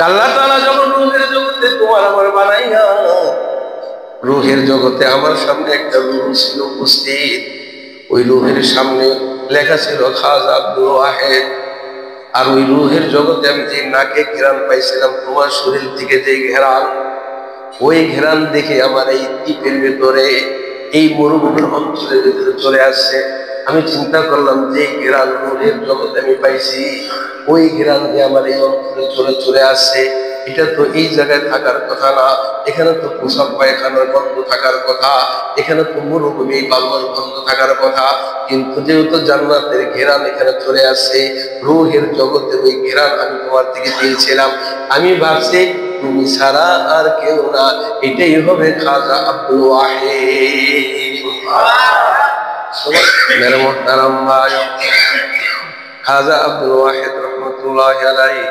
আল্লাহ তাআলা যখন রূহের জগতে তোমার আমার বানাইয়া রূহের জগতে আমার সামনে একটা রূহ ছিল উপস্থিত। ওই রূহের সামনে লেখা ছিল খাজা আব্দুল ওয়াহেদ। আর ওই রূহের জগতে আমি যে নাকে ঘেরান পাইছিলাম তোমার শরীর থেকে যে ঘেরান, ওই ঘেরান দেখে আমার এই দ্বীপের ভেতরে, এই মরুভূমির অঞ্চলের ভেতরে চলে আসছে। আমি চিন্তা করলাম যে ঘেরান রূহের জগতে আমি পাইছি, ওই ঘেরান যে আমার এই অঞ্চলে চলে আসছে, এটা তো এই জায়গায় থাকার কথা না। এখানে তো প্রসাব পায়খানার গন্ধ থাকার কথা, এখানে তো মরুভূমি বালুর গন্ধ থাকার কথা। কিন্তু যেহেতু জান্নাতের ঘেরান এখানে চলে আসছে, রূহের জগতে ওই ঘেরান আমি তোমার থেকে পেয়েছিলাম। আমি ভাবছি তুমি ছাড়া আর কেউ না, এটাই হবে খাজা আব্দুল ওয়াহিদ। মেরে মোহতারাম ভাই, খাজা আব্দুল ওয়াহিদ রহমতুল্লাহি আলাইহি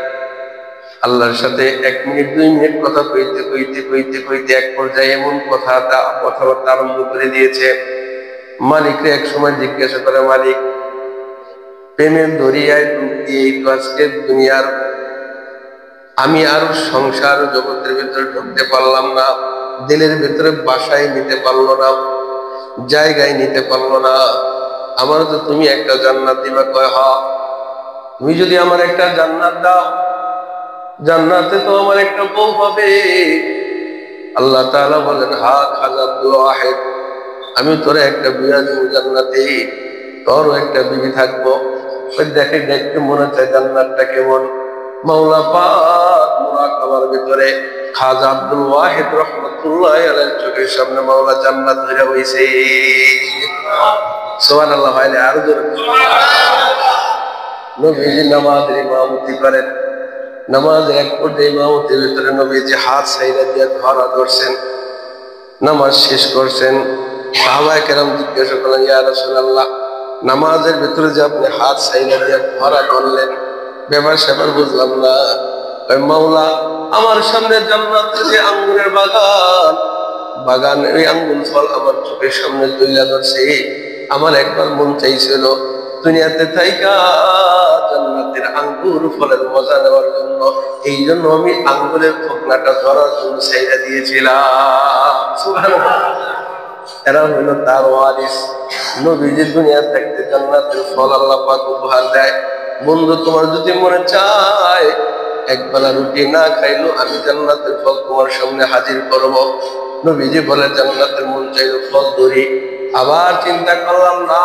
আল্লাহর সাথে 1 মিনিট 2 মিনিট কথা কইতে কইতে কইতে কইতে এক পর্যায়ে এমন কথাবার্তা আরম্ভ করে দিয়েছে। মালিকরে এক সময় জিজ্ঞাসা করে, মালিক, প্রেমের দরিয়ায় ডুব দিয়ে তো আজকের দুনিয়ার আমি আর সংসার জগতের ভিতরে ঢুকতে পারলাম না, দিলের ভিতরে বাসায় নিতে পারলো না, জায়গায় নিতে পারলো না। আমার তো তুমি একটা জান্নাত দিবা। কয় হ, তুমি যদি আমার একটা জান্নাত দাও, জান্নাতে তো আমার একটা বউ হবে। আল্লাহ তাআলা বলেন, হা খাজা আব্দুল ওয়াহিদ, আমি তোরে একটা বিয়া দিব জান্নাতে, তোরও একটা বিবি থাকবো। দেখে দেখতে মনে হচ্ছে জান্নাতটা কেমন। মাওলা পাক মুরাকাবার ভিতরে খাজা আব্দুল ওয়াহিদ রহমাতুল্লাহি আলাইহির চোখের সামনে মাওলা জান্নাত ধরে হইছে। সুবহানাল্লাহ। ভাইলে আর জোরে নবীজি নামাজের ইমামতি করেন। নামাজের এক পর্যায়ে ইমামতির ভিতরে নবীজি হাত ছাইরা দিয়ে ধরা ধরছেন, নামাজ শেষ করছেন। সাহাবায়ে কেরাম জিজ্ঞাসা করলেন, ইয়া রাসূলুল্লাহ, নামাজের ভিতরে যে আপনি হাত ছাইরা দিয়ে ধরা করলেন, ব্যাপার স্যাপার বুঝলাম না। মাওলা, আমার সামনে জান্নাতের যে আঙ্গুরের বাগান, ওই আঙ্গুর ফল আমার চোখের সামনে তুলে ধরছে। আমার একবার মন চাইছিল দুনিয়াতে থাইকা জান্নাতের আঙ্গুর ফলের মজা নেওয়ার জন্য, এই জন্য আমি আঙ্গুরের ফোকনাটা ধরার জন্য ছাইরা দিয়েছিলাম। সুবহানাল্লাহ। এরা হইল তার ওয়ারিস। নবীজি দুনিয়া থাকতে জান্নাতের ফল আল্লাহ পাক উপহার দেয়। বন্ধু, তোমার যদি মনে চায় একবেলা রুটি না খাইলো আমি জান্নাতের ফল তোমার সামনে হাজির করব। নবীজি বলে, জান্নাতের মন চাইলো ফল ধরি। আবার চিন্তা করলাম, না,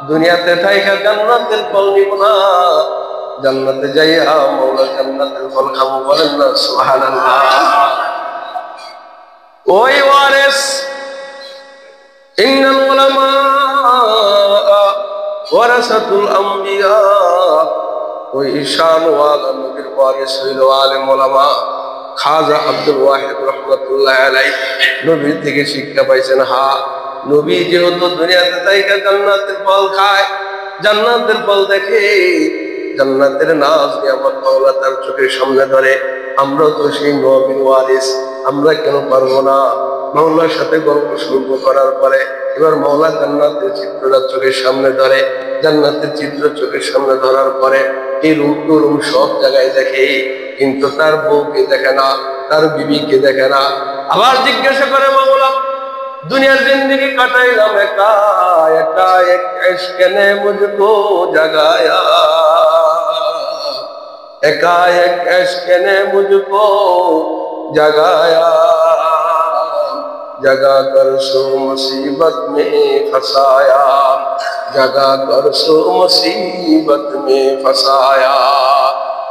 দুনিয়াতে থাইকা জান্নাতের ফল নিব না, জান্নাতে যাইয়া মাওলা জান্নাতের ফল খাবো। বলেন না সুবহানাল্লাহ। ওই ওয়ারিস, ইন্নাল উলামা ওয়ারাসাতুল আম্বিয়া, ওই ঈশানওয়ালা নবীর ওয়ারিস হইল আলেম ওলামা। খাজা আব্দুল ওয়াহিদ রহমাতুল্লাহি আলাইহি নবীর থেকে শিক্ষা পাইছেন। হা, নবী যেহেতু দুনিয়াতে থাইকা জান্নাতের ফল খায়, জান্নাতের ফল দেখে, জান্নাতের নাজ নিয়ামত মাওলা তার চোখের সামনে ধরে, আমরা তো সেই নবীর ওয়ারিস, আমরা কেন পারবো না? মাওলার সাথে গল্প সল্প করার পরে এবার মাওলা জান্নাতের চিত্রটা চোখের সামনে ধরে। জান্নাতের চিত্র চোখের সামনে ধরার পরে এই রূপ রূপ সব জায়গায় দেখে, কিন্তু তার বউকে দেখে না, তার বিবিকে দেখে না। আবার জিজ্ঞাসা করে, মাওলা, দুনিয়ার জিন্দগি কাটাইলাম একা একা, এক ইশকে নে মুঝকো জাগায়া, একা এক ইশকে নে মুঝকো জাগায়া, जगा कर सो मुसीबत में फसाया, जगा कर सो मुसीबत में फसाया,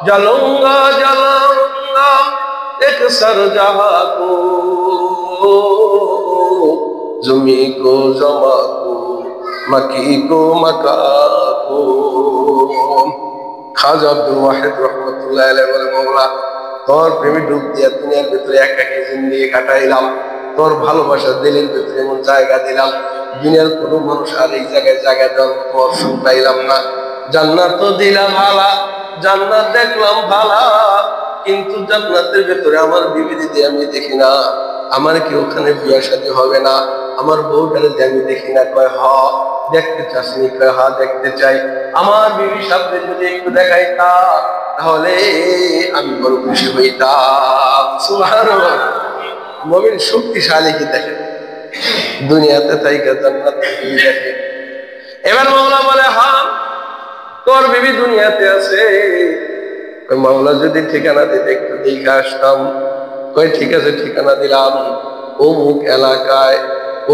जलूंगा जलाऊंगा एक सर जहां को, जुमी को जमा को, मकी को मका को। খাজা আব্দুল ওয়াহিদ রহমাতুল্লাহি আলাইহি বলে, মাওলা, তোর প্রেমে ডুব দিয়া দুনিয়ার ভিতরে একাকী জিন্দেগি কাটাইলাম, তোর ভালোবাসার দিলের ভিতরে এমন জায়গা দিলাম, দুনিয়ার কোনো মানুষ আর এই জায়গায় জায়গা দেওয়ার মতো অপশন পাইলাম না। জান্নাত তো দিলাম ভালা, জান্নাত দেখলাম ভালা, কিন্তু জান্নাতের ভেতরে আমার বিবি দিদি আমি দেখি না, আমার কি ওখানে বিয়ে শাদী হবে না? আমার বউটারে আমি দেখি না। কয়, হ, দেখতে চাসনি? হা দেখতে চাই। আমার বিবির সামনে যদি একটু দেখাইতা তাহলে আমি বড় খুশি হইতাম। সুবহানাল্লাহ। মুমিন শক্তিশালী কি দেখে, দুনিয়াতে থাইকা জান্নাত দেখে। এবার মাওলা বলে, হ্যাঁ তোর বিবি দুনিয়াতে আছে। মাওলা যদি ঠিকানা দিতে একটু দেখে আসতাম। কই ঠিক আছে, ঠিকানা দিলাম। অমুক এলাকায়,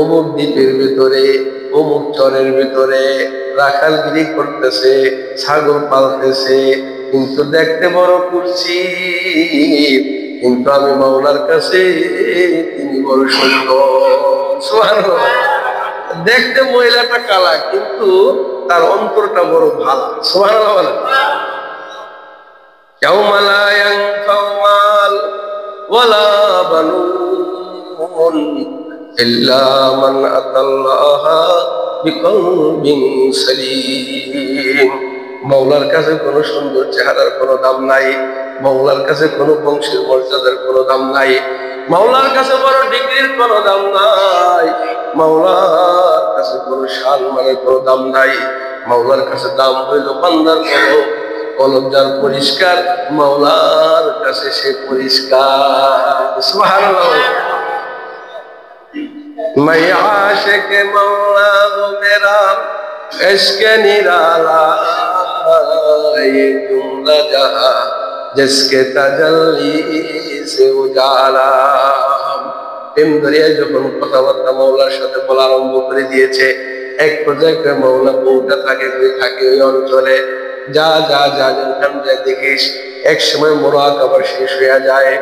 অমুক দ্বীপের ভিতরে, অমুক চরের ভিতরে রাখালগিরি করতেছে, ছাগল পালতেছে, কিন্তু দেখতে বড় করছি, কিন্তু আমি মাওলার কাছে তিনি বড় সুন্দর। সুবহানাল্লাহ। দেখতে মহিলাটা কালা, কিন্তু তার অন্তরটা বড় ভালো। সুবহানাল্লাহ। ইয়াউমা লা ইয়ানফাউ মাল ওয়ালা বানুন ইল্লা মান আতাল্লাহা বিকলবিন সালিম। মাওলার কাছে কোনো সুন্দর চেহারার কোনো দাম নাই, মাওলার কাছে কোনো বংশের মর্যাদার কোনো দাম নাই, মাওলার কাছে বড় ডিগ্রির কোনো দাম নাই, মাওলার কাছে কোনো সম্মানের কোনো দাম নাই। মাওলার কাছে দাম হইল বান্দার কলব, কলব যার পরিষ্কার মাওলার কাছে সে পরিষ্কার। সুবহানাল্লাহ। मैं आशिक मौला हूँ मेरा इश्क निराला, ये जुमला जहां जिसके तजल्ली से उजाला। প্রেম দরিয়ায় যখন কথাবার্তা মাওলার সাথে বলা আরম্ভ করে দিয়েছে, এক পর্যায়ে মাওলা বউটা থাকে ওই অঞ্চলে। যা যা যা যেখান যায় দেখিস, এক সময় মোরাক আবার শেষ হয়ে যায়।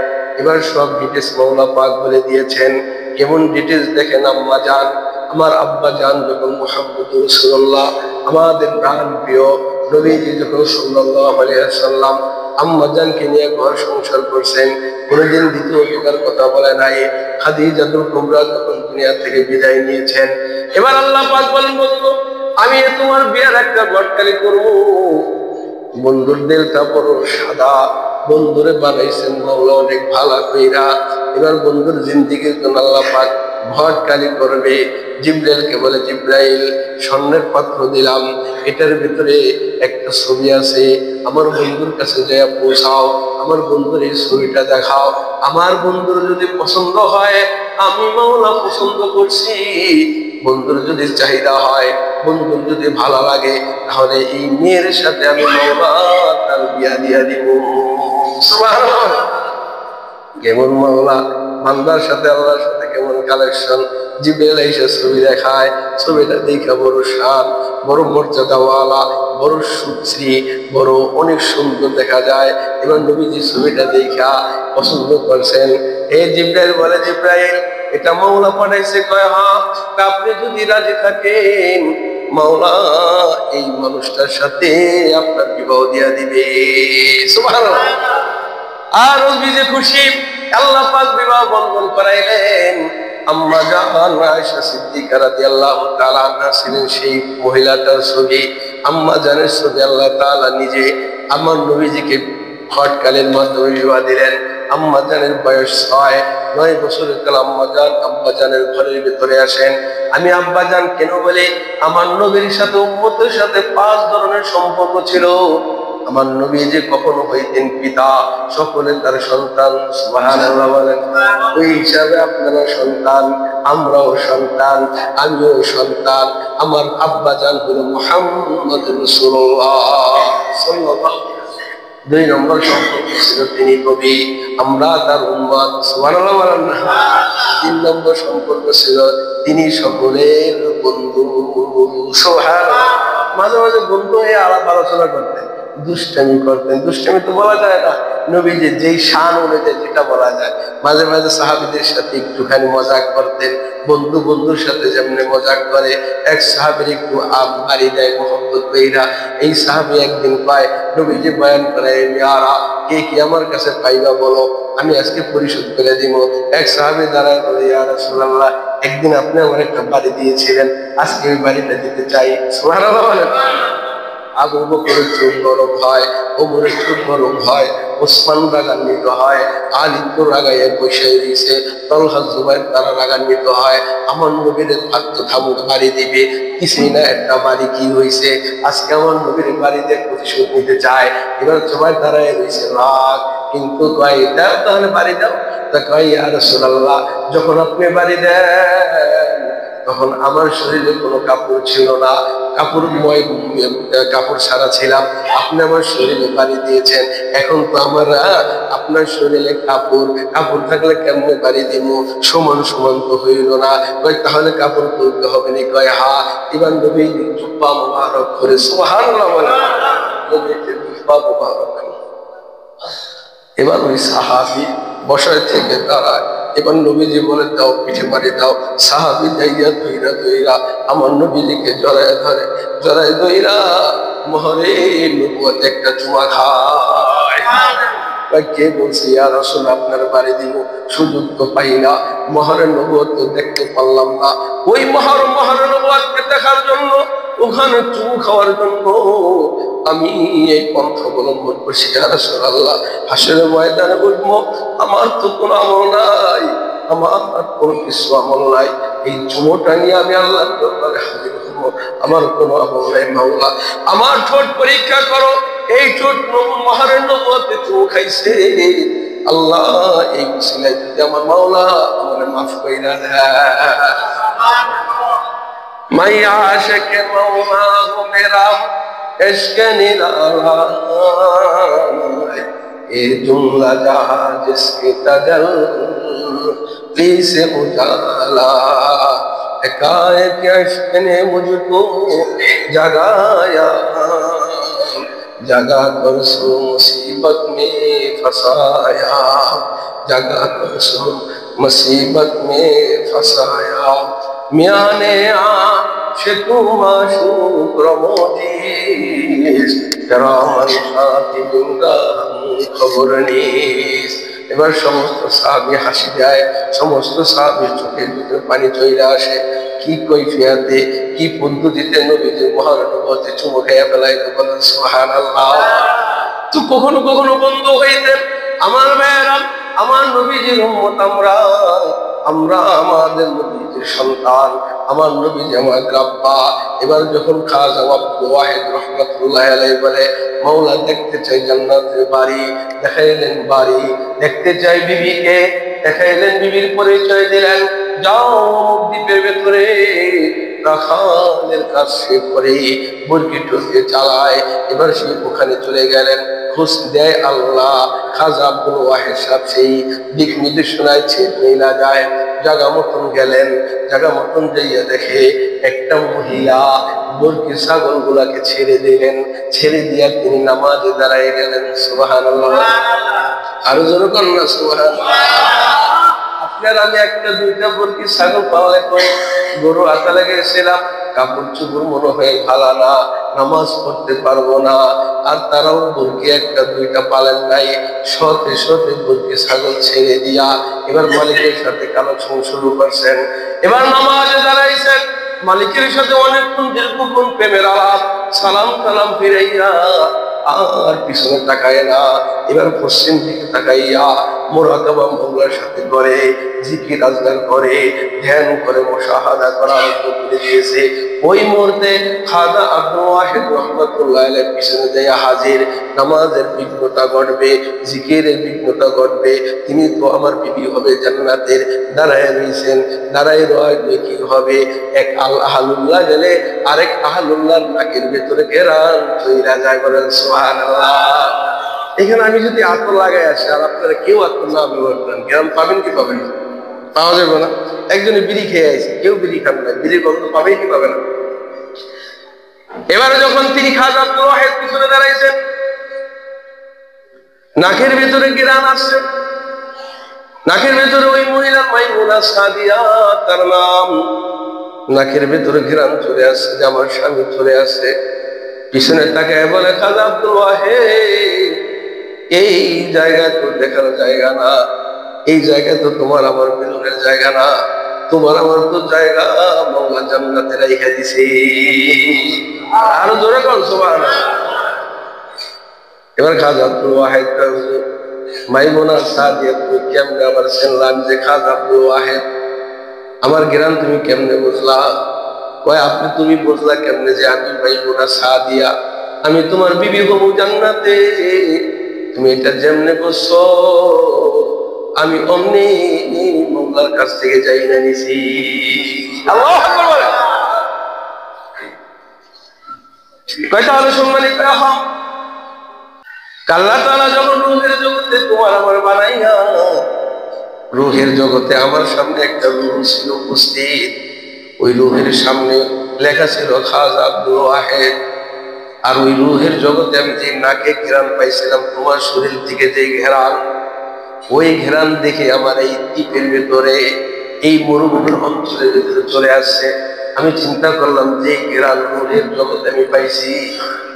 এবার সব ডিটেলস মাওলা পাক বলে দিয়েছেন। কেমন ডিটেলস দেখেন, আম্মা জান, আমার আব্বা জান যখন মুহাম্মদুর রাসূলুল্লাহ আমাদের প্রাণ প্রিয় নবীজি যখন সাল্লাল্লাহু আলাইহি ওয়াসাল্লাম আম্মা জানকে নিয়ে ঘর সংসার করছেন, কোনোদিন দ্বিতীয় প্রকার কথা বলে নাই। খাদিজাতুল কুবরা যখন দুনিয়া থেকে বিদায় নিয়েছেন, এবার আল্লাহ পাক বলেন, বন্ধু আমি তোমার বিয়ার একটা ঘটকালি করবো। বন্ধুর দিলটা বড় সাদা, বন্ধুরে বানাইছেন মাওলা অনেক ভালো কইরা। এবার বন্ধুর জিন্দেগির জন্য আল্লাহ পাক ঘটকালি করবে। জিবরাইলকে বলে, জিবরাইল স্বর্ণের পাত্র দিলাম, এটার ভিতরে একটা ছবি আছে, আমার বন্ধুর কাছে যায় পৌঁছাও, আমার বন্ধুর এই ছবিটা দেখাও। আমার বন্ধুর যদি পছন্দ হয়, আমি মাওলা পছন্দ করছি। বন্ধুর যদি চাহিদা হয়, বন্ধুর যদি ভালো লাগে, তাহলে এই মেয়ের সাথে আমি মাওলা তার বিয়া দিয়া দিব। সুবহানাল্লাহ। কেমন মাওলা বান্দার সাথে আল্লাহর সাথে কেমন কালেকশন। জিবরাইল এসে ছবি দেখায়, ছবিটা দেখা বড় শান, বড় মর্যাদাওয়ালা, বড় সুশ্রী, বড় অনেক সুন্দর দেখা যায়। এবার নবীজি ছবিটা দেখা পছন্দ করছেন। এই জিবরাইল বলে, জিবরাইল এটা মাওলা পাঠাইছে। কয় হ্যাঁ, আপনি যদি রাজি থাকেন মাওলা এই মানুষটার সাথে আপনার বিবাহ দিয়া দিবে। সুবহানাল্লাহ। আর নবীজি খুশি, আল্লাহ পাক বিবাহ বন্ধন করাইলেন। আম্মা জান আয়েশা সিদ্দিকা রাদিয়াল্লাহু তাআলা আনহা ছিলেন সেই মহিলাটার ছবি। আম্মা জানের ছবি আল্লাহ তাআলা নিজে আমার নবীজিকে ঘটকালের মাধ্যমে বিবাহ দিলেন। আম্মা জানের বয়স 9 বছরের কাল আম্মা জানের ঘরের ভিতরে আসেন। আমি আব্বা জান কেন বলি, আমার নবীর সাথে উম্মতের সাথে 5 ধরনের সম্পর্ক ছিল। আমার নবী যে কখনো হইতেন পিতা, সকলে তার সন্তান। সুবহানাল্লাহ বলেন। ওই হিসাবে আপনারা সন্তান, আমরাও সন্তান, আমিও সন্তান। আমার আব্বা জান হলো মুহাম্মদুর রাসূলুল্লাহ সাল্লাল্লাহু আলাইহি ওয়াসাল্লাম। 2 নম্বর সম্পর্ক ছিল তিনি নবী, আমরা তার উম্মত। সুবহানাল্লাহ বলেন না। 3 নম্বর সম্পর্ক ছিল তিনি সকলের বন্ধু। সুবহানাল্লাহ। মাঝে মাঝে বন্ধু হয়ে আলাপ আলোচনা করতেন, দুষ্টামি করতেন। দুষ্টামি তো বলা যায় না, নবীজি যেই শান অনুযায়ী যেটা বলা যায়। মাঝে মাঝে সাহাবীদের সাথে একটুখানি মজাক করতেন, বন্ধু বন্ধুর সাথে যেমনি মজাক করে। এক সাহাবীর একটু আম বাড়ি দেয় মোহাম্মদ কইরা। এই সাহাবী একদিন পায়, নবীজি বয়ান করে, ইয়ারা কে কি আমার কাছে পাইবা বলো, আমি আজকে পরিশোধ করে দিব। এক সাহাবী দাঁড়ায় বলে, ইয়া রাসূলুল্লাহ একদিন আপনি আমার একটা বাড়ি দিয়েছিলেন, আজকে ওই বাড়িটা দিতে চাই। সুবহানাল্লাহ বলেন। আবু বকরের চোখ গরম হয়, ওমরের চোখ গরম হয়, ওসমান রাগান্বিত হয়, আলী তো রাগাইয়া বসে দিয়েছে, তলহা জুবাইর তারা রাগান্বিত হয়। আমার নবীর থাকতো থামুক বাড়ি দিবে, কিছুই না, একটা বাড়ি কি হয়েছে, আজকে আমার নবীর বাড়িতে প্রতিশোধ নিতে চায়। এবার সবাই দাঁড়ায় রয়েছে রাগ, কিন্তু কয় দাও তাহলে বাড়ি দাও। তা কয় ইয়া রাসূলুল্লাহ, যখন আপনি বাড়ি দেন তখন আমার শরীরে কোনো কাপড় ছিল না, কাপড় ছাড়া ছিলাম, আপনি আমার শরীরে বাড়ি দিয়েছেন, এখন তো আমার আপনার শরীরে কাপড় থাকলে কেমনে বাড়ি দিব, সমান সমান তো হইল না। কয় তাহলে কাপড় তুলতে হবে নি? কয় হা। এবার নবী জুব্বা মুবারক করে, সুবহানাল্লাহ বলে, নবীকে জুব্বা মুবারক করে। এবার ওই সাহাবী বসায় থেকে দাঁড়ায়, এবার নবীজি বলে দাও পিঠে মারি দাও। সাহাবী যাইয়া দইরা দইরা আমার নবীজিকে জড়ায় ধরে, জড়ায় দইরা মহরে নবুয়ত একটা চুমা খায়। কে বলছে ইয়া রাসূল আপনার বাড়ি দিব, সুযোগ তো পাই না, মহরে নবুয়ত তো দেখতে পারলাম না। ওই মহরে নবুয়তকে দেখার জন্য, ওখানে চুমু খাওয়ার জন্য আমি এই পন্থ অবলম্বন করছি। ইয়া রাসূলুল্লাহ, হাসরের ময়দানে বলবো আমার তো কোনো আমল নাই, আমার কোনো কিছু আমল নাই, এই চুমোটা নিয়ে আমি আল্লাহর দরবারে হাজির হব, আমার কোনো আমল নাই। মাওলা আমার ঠোঁট পরীক্ষা করো, এই ঠোঁট মহরের নবুয়তে চুমু খাইছে, আল্লাহ এই উসিলায় যদি আমার মাওলা আমার মাফ কইরা দেয়। মাইয়া আশিকে মাওলা গো মেরা इश्क निराला, ये जुमला जहां जिसके तजल्ली से उजाला, एकाएक इश्क ने मुझको जगाया, जगा कर सो मुसीबत में फंसाया, जगा कर सो मुसीबत में फंसाया। मियां ने आशिकु माशूक रमोदीस, কেরামান কাতিবিন খবর নিস। এবার সমস্ত সাহাবী হাসি দেয়, সমস্ত সাহাবীর চোখের ভিতরে পানি চলে আসে। কি কৈফিয়াতে, কি পদ্ধতিতে নবীজির মহানবুয়তে চুমু খাইয়া ফেলাইলো, বলেন সুবহানাল্লাহ। তো কখনো কখনো বন্ধ হইতেন আমার ভাইয়েরা, আমার নবীজির উম্মত আমরা আমাদের নবীজির সন্তান, আমার নবীজি আমার আব্বা। এবার যখন খাজা আব্দুল ওয়াহিদ রাহমাতুল্লাহ আলাইহি বলে মাওলা দেখতে চাই জান্নাতের বাড়ি, দেখাইলেন বাড়ি, দেখতে চাই বিবিকে, দেখাইলেন বিবির পরিচয় দিলেন, যাও দ্বীপের ভেতরে রাখালের কাজ সে করে মুরগি টুরগি চালায়। এবার সে ওখানে চলে গেলেন, খোঁজ দেয় আল্লাহ, খাজা আব্দুল ওয়াহিদ সাহেব সেই দিক নির্দেশনায় ছেড়ে না যায়। জাগা মতন গেলেন, জাগা মতন যাইয়া দেখে একটা মহিলা মুরগি ছাগল গুলাকে ছেড়ে দিলেন, ছেড়ে দিয়া তিনি নামাজে দাঁড়ায় গেলেন। সুবহানাল্লাহ, আরো জোরে করেন না সুবহানাল্লাহ। আপনার আমি একটা দুইটা মুরগি ছাগল পাললে কই গরু হাতে লেগেছিলাম, কাপড় চোপড় মনে হয় ভালো না, নামাজ পড়তে পারবো না, আর তারাও মুরগি একটা দুইটা পালেন নাই, শতে শতে মুরগি ছাগল ছেড়ে দিয়া এবার মালিকের সাথে কালেকশন শুরু করছেন। এবার নামাজে দাঁড়াইছেন, মালিকের সাথে অনেকক্ষণ দীর্ঘক্ষণ প্রেমের আলাপ, সালাম কালাম ফিরাইয়া আর পিছনে তাকায় না, এবার পশ্চিম দিকে তাকাইয়া মুরাকাবা মাওলার সাথে করে জিকির আজগার করে ধ্যান করে মুশাহাদা করা আরম্ভ করে দিয়েছে। ওই মুহূর্তে খাজা আব্দুল ওয়াহিদ রাহমাতুল্লাহ আলাইহি পিছনে যাইয়া হাজির। নামাজের বিঘ্নতা ঘটবে, জিকিরের বিঘ্নতা ঘটবে, তিনি তো আমার বিবি হবে জান্নাতের। দাঁড়ায় রয়েছেন, দাঁড়ায় রয়ে কি হবে, এক আহলুল্লাহ গেলে আরেক আহলুল্লাহর নাকের ভেতরে ঘেরান চইলা যায়, বলেন সুবহানাল্লাহ। এখানে আমি যদি আতর লাগাই আসি আর আপনারা কেউ আতর না ব্যবহার করেন, ঘেরান পাবেন কি পাবেন? পাওয়া যাবে না। একজনে বিড়ি খেয়ে আছে, কেউ বিড়ি খান না, বিড়ির গন্ধ পাবে কি পাবে না? এবারে যখন তিনি খাজা আব্দুল ওয়াহিদ পিছনে দাঁড়াইছেন, নাকের ভেতরে ঘেরান আসছে, নাকের ভেতরে ওই মহিলা মাইমুনা সাদিয়া তার নাম, নাকের ভেতরে ঘেরান চলে আসছে যে আমার স্বামী চলে আসছে। পিছনে তাকায় বলে খাজা আব্দুল ওয়াহিদ, এই জায়গা তো দেখার জায়গা না, এই জায়গা তো তোমার আমার মিলনের জায়গা না, তোমার আমার তো জায়গা মাওলা জান্নাতে রাইখা দিছে। আরো জোরে কোন সুবহানাল্লাহ। এবার খাজা আব্দুল ওয়াহিদ মাইমুনা সাদিয়া তুমি কেমনে আমার শুনলাম যে খাজা আব্দুল ওয়াহিদ আমার জ্ঞান তুমি কেমনে বুঝলা? কয় আপনি তুমি বুঝলা কেমনে যে আমি মাইমুনা সাদিয়া আমি তোমার বিবি হবো জান্নাতে? তুমি এটা যেমনে বুঝছো আমি অমনি মাওলার কাছ থেকে যাই না নিছি। আল্লাহু আকবার বলেন। কয়টা হলো সম্মানিত হও আল্লাহ তাআলা যখন রূহের জগতে তোমার আমার বানাইয়া রূহের জগতে আমার সামনে একটা রূহ ছিল উপস্থিত। ওই রূহের সামনে লেখা ছিল খাজা আব্দুল ওয়াহিদ। আর ওই রূহের জগতে আমি যে নাকে ঘেরান পাইছিলাম তোমার শরীর থেকে যে ঘেরান, ওই ঘেরান দেখে আমার এই দ্বীপের ভেতরে এই মরুভূমির অঞ্চলের ভেতরে চলে আসছে। আমি চিন্তা করলাম যে ঘেরান রূহের জগতে আমি পাইছি,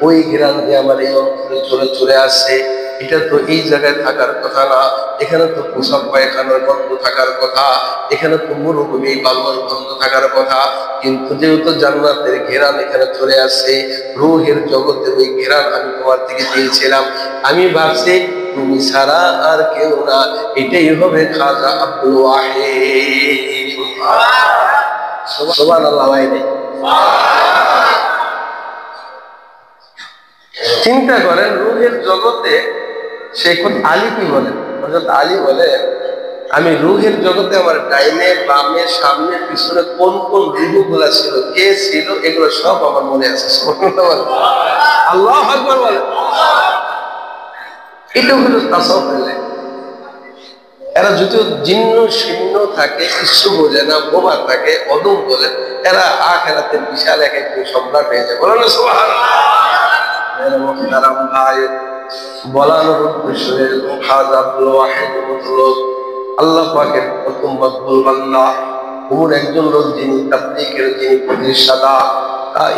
ওই ঘেরান দিয়ে আমার এই অঞ্চলে চলে আসছে। এটা তো এই জায়গায় থাকার কথা না, এখানে তো পোশাক পায়খানার গন্ধ থাকার কথা, এখানে তো মরুভূমি বালুর গন্ধ থাকার কথা। কিন্তু যেহেতু জান্নাতের ঘেরান এখানে চলে আসছে, রূহের জগতের ওই ঘেরান আমি তোমার থেকে পেয়েছিলাম। আমি ভাবছি তুমি ছাড়া আর কেউ না, এটাই হবে খাজা আব্দুল ওয়াহিদ। সুবহানাল্লাহ। চিন্তা করেন রূহের জগতে শেখ আলী কি বলেন, হযরত আলী বলেন আমি রূহের জগতে আমার ডাইনে বামে সামনে পিছনে কোন কোন রূহগুলা ছিল, কে ছিল, এগুলো সব আমার মনে আছে। আল্লাহু আকবার বলেন। এটা হলো তাসাউফের লাইন। এরা যদিও জিন্ন শীর্ণ থাকে, কিছু বোঝে না, বোবা থাকে, অদম বলে, এরা আখিরাতের বিশাল এক একজন সম্রাট হয়ে যায়। বলেন সুবহানাল্লাহ। ভাই বলানোর উদ্দেশ্যে খাজা আব্দুল ওয়াহিদ লোক আল্লাহ পাকের প্রথম মকবুল বান্দা, ওমর একজন লোক যিনি তাবলীগের যিনি প্রতিষ্ঠাতা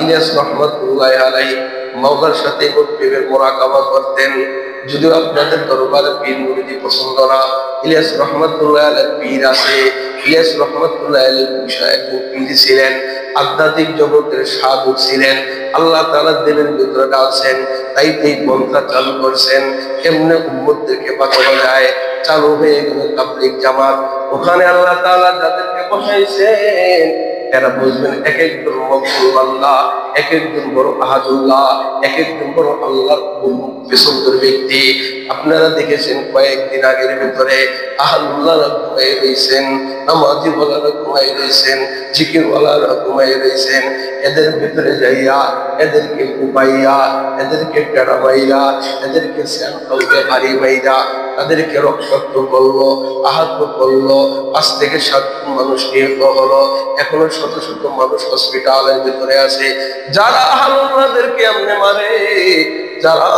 ইলিয়াস রহমাতুল্লাহ আলাইহি মাওলার সাথে প্রেমের মুরাকাবা করতেন। যদিও আপনাদের দরবারে পীর মুরিদি পছন্দ না, ইলিয়াস রহমাতুল্লাহ আলাইহি পীর আছে। ইলিয়াস রহমাতুল্লাহ আলাইহি বিষয় একজন পীর ছিলেন, আধ্যাত্মিক জগতের সাধক ছিলেন। আল্লাহ তাআলা দিলের ভিতরে ডালছেন, তাই এই পন্থা চালু করছেন কেমনে উম্মতদেরকে বাঁচানো যায়। চালু হয়ে গেল তাবলীগ জামাত। ওখানে আল্লাহ তাআলা যাদেরকে বসাইছেন এরা বুঝবেন এক একজন মকবুল বান্দা, এক একজন বড় আহাদুল্লাহ, এক একজন বড় আল্লাহর পছন্দের ব্যক্তি। আপনারা দেখেছেন কয়েকদিন আগের ভিতরে আহলুল্লাহরা ঘুমাই রয়েছেন, নামাজি ওয়ালারা ঘুমাই রয়েছেন, জিকির ওয়ালারা ঘুমাই রয়েছেন। এদের ভিতরে যাইয়া এদেরকে কুপাইয়া, এদেরকে টেরা মাইরা, এদেরকে স্যান্ডলকে ভারী মাইরা, তাদেরকে রক্তাক্ত করলো, আহত করলো। 5 থেকে 7 মানুষ নিহত হলো। এখনো শত শত মানুষ হসপিটালের ভিতরে আছে। যারা আহলুল্লাহদেরকে এমনি মারে, যারা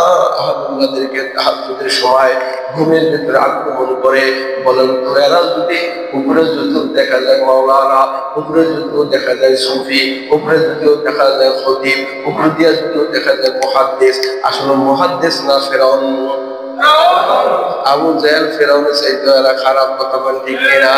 আহলুল্লাহদেরকে তাহাজ্জুদের সময় ঘুমের ভিতরে আক্রমণ করে, বলেন তো এরা যদি উপরে যদিও দেখা যায় মাওলানা, উপরে যদিও দেখা যায় সুফি, উপরে যদিও দেখা যায় খতিব, উপরে দিয়ে যদিও দেখা যায় মুহাদ্দিস, আসলে মুহাদ্দিস না ফেরাউন। আবু জাহেল ফেরাউনের চাইতে এরা খারাপ, কথা বলেন ঠিক কিনা?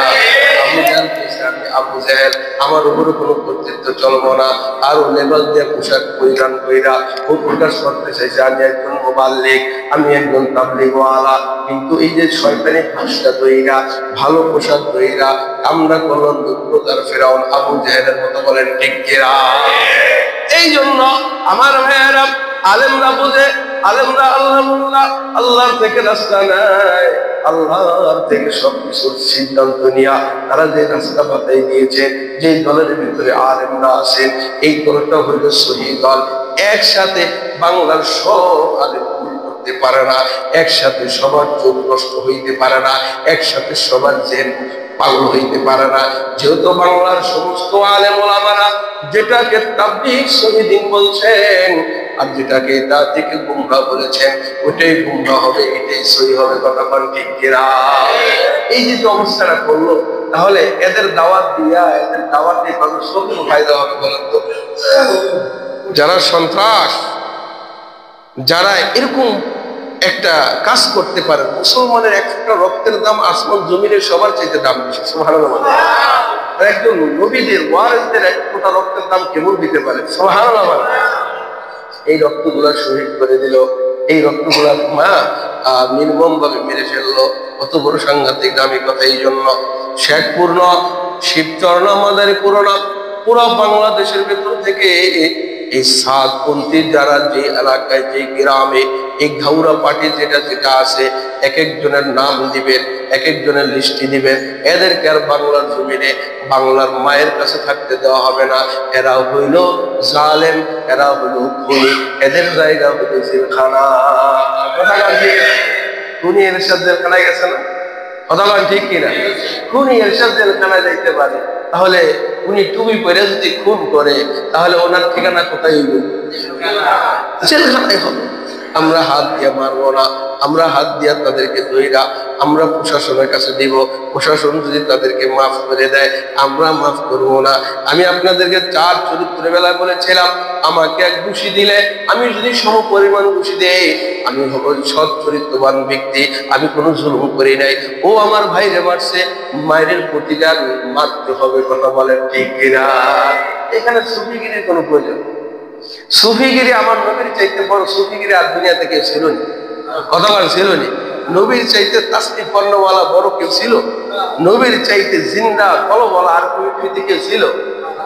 আবু জাহেল বলছে আমি আবু জাহেল, আমার উপরে কোনো কর্তৃত্ব চলবো না। আর লেবাস দিয়ে পোশাক পরিধান কইরা ও প্রকাশ করতে চাইছে আমি একজন মুবাল্লিগ, আমি একজন তাবলীগওয়ালা। কিন্তু এই যে শয়তানি ভাষা দইরা, ভালো পোশাক দইরা কামনা করলো দুঃখতার ফেরাউন আবু জাহেলের মতো, বলেন ঠিক কিনা? এই জন্য আমার ভাইয়েরা আলেমরা বুঝে, আলেমরা আল্লাহর থেকে রাস্তা নাই, আল্লাহর থেকে সবকিছুর সিদ্ধান্ত নিয়া তারা যে রাস্তা বাতাই দিয়েছে, যে দলের ভিতরে আলেমরা আছেন, এই দলটা হইল সহি দল। একসাথে বাংলার সব আলেম করতে পারে না, একসাথে সবার চোখ নষ্ট হইতে পারে না, একসাথে সবার জেন পাগল হইতে পারে না। যেহেতু বাংলার সমস্ত আলেম ওলামারা যেটাকে তাবলীগ সহিদিন বলছেন আর যেটাকে তা থেকে গুমরাহ বলেছেন, ওটাই গুমরাহ হবে, এটাই সহি হবে, কথা বলেন ঠিক কিনা? এই যে অবস্থাটা করলো, তাহলে এদের দাওয়াত দিয়া, এদের দাওয়াত দিয়ে মানুষ কত ফায়দা হবে বলেন তো? যারা সন্ত্রাস, যারা এরকম একটা কাজ করতে পারে, মুসলমানের একটা রক্তের দাম আসমান জমিনের সবার চাইতে দাম বেশি। সুবহানাল্লাহ। একজন নবীদের ওয়ারিসদের এক ফোঁটা রক্তের দাম কেমন দিতে পারে? সুবহানাল্লাহ। এই রক্তগুলা শহীদ করে দিল, এই রক্তগুলা মা নির্মম ভাবে মেরে ফেললো। কত বড় সাংঘাতিক দামি কথা! এই জন্য শেখপুর ন, শিবচর আমাদের পুরোনা পুরো বাংলাদেশের ভেতর থেকে এই সাতপন্থী যারা যে এলাকায় যে গ্রামে এই ঘাউরা পার্টি যেটা যেটা আছে, এক একজনের নাম দিবেন, এক একজনের লিস্টি দিবেন। এদেরকে আর বাংলার জমিনে বাংলার মায়ের কাছে থাকতে দেওয়া হবে না। এরা হইল জালেম, এরা হইল খুনি, এদের জায়গা হইল জেলখানা। কথা বলছি, খুনি এরশাদ জেলখানায় গেছে না? কথা বলেন ঠিক কিনা? খুনি এরশাদ জেলখানায় যাইতে পারে, তাহলে উনি টুপি পরে যদি খুন করে তাহলে ওনার ঠিকানা কোথায় হইব? জেলখানায় হবে। আমরা হাত দিয়ে মারবো না, আমরা হাত দিয়ে তাদেরকে ধইরা আমরা প্রশাসনের কাছে দিব। প্রশাসন যদি তাদেরকে মাফ করে দেয়, আমরা মাফ করব না। আমি আপনাদেরকে 4 চরিত্রের বেলায় বলেছিলাম, আমাকে এক ঘুষি দিলে আমি যদি সম পরিমাণ ঘুষি দেই, আমি হব সৎ চরিত্রবান ব্যক্তি, আমি কোনো জুলুম করি নাই। ও আমার ভাইরে মারছে, মায়ের প্রতিদান মারতে হবে। কথা বলেন ঠিক কিনা? এখানে সুফিগিরির কোনো প্রয়োজন? সুফিগিরি আমার নবীর চাইতে বড় সুফিগিরি আর দুনিয়া থেকে ছিল না। কথা বলেন ছিল না? নবীর চাইতে তাসবিহ পড়নেওয়ালা বড় কেউ ছিল? নবীর চাইতে জিন্দা কলমওয়ালা আর পৃথিবীতে কেউ ছিল?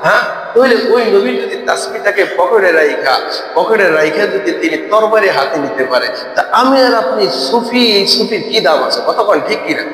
হ্যাঁ, তাহলে ওই নবী যদি তাসবিহটাকে পকেটে রাইখা যদি তিনি তরবারি হাতে নিতে পারে, তা আমি আর আপনি সুফি, এই সুফির কি দাম আছে? কথা বলেন ঠিক কিনা?